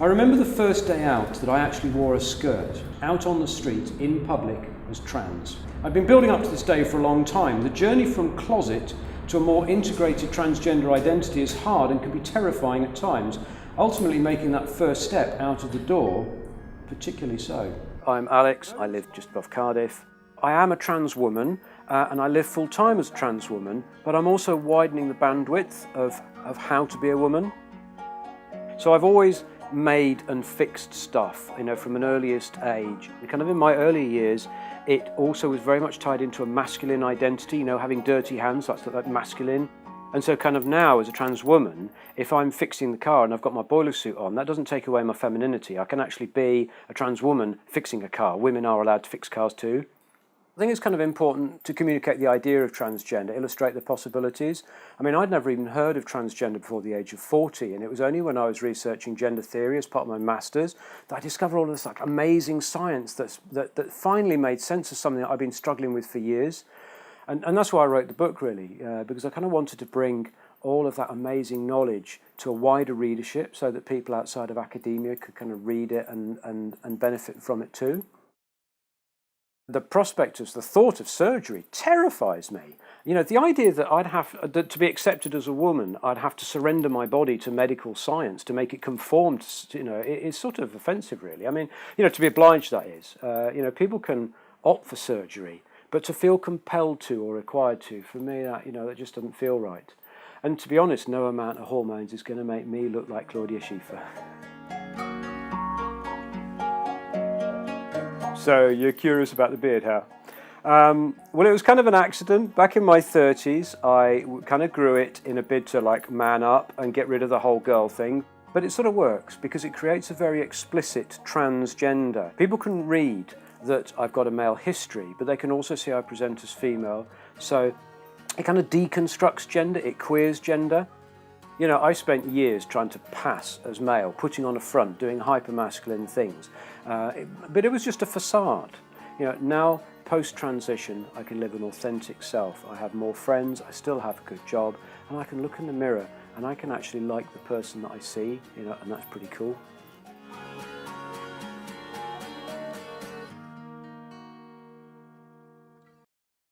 I remember the first day out that I actually wore a skirt, out on the street, in public, as trans. I've been building up to this day for a long time. The journey from closet to a more integrated transgender identity is hard and can be terrifying at times, ultimately making that first step out of the door particularly so. I'm Alex, I live just above Cardiff. I am a trans woman and I live full-time as a trans woman, but I'm also widening the bandwidth of how to be a woman. So I've always made and fixed stuff, from an earliest age. And kind of in my early years, it also was very much tied into a masculine identity, having dirty hands, that's like masculine. And so kind of now as a trans woman, if I'm fixing the car and I've got my boiler suit on, that doesn't take away my femininity. I can actually be a trans woman fixing a car. Women are allowed to fix cars too. I think it's kind of important to communicate the idea of transgender, illustrate the possibilities. I mean, I'd never even heard of transgender before the age of 40, and it was only when I was researching gender theory as part of my master's that I discovered all this amazing science that finally made sense of something that I've been struggling with for years. And that's why I wrote the book, really, because I kind of wanted to bring all of that amazing knowledge to a wider readership so that people outside of academia could kind of read it and benefit from it too. The prospect of the thought of surgery terrifies me. The idea that to be accepted as a woman, I'd have to surrender my body to medical science to make it conform to, it's sort of offensive, really. I mean, to be obliged, that is. People can opt for surgery, but to feel compelled to or required to, for me, that just doesn't feel right. And to be honest, no amount of hormones is going to make me look like Claudia Schiffer. So you're curious about the beard hair? Well, it was kind of an accident. Back in my 30s, I kind of grew it in a bid to man up and get rid of the whole girl thing. But it sort of works because it creates a very explicit transgender. People can read that I've got a male history, but they can also see I present as female. So it kind of deconstructs gender, it queers gender. I spent years trying to pass as male, putting on a front, doing hyper-masculine things. But it was just a facade. Now, post-transition, I can live an authentic self. I have more friends, I still have a good job, and I can look in the mirror and I can actually like the person that I see, and that's pretty cool.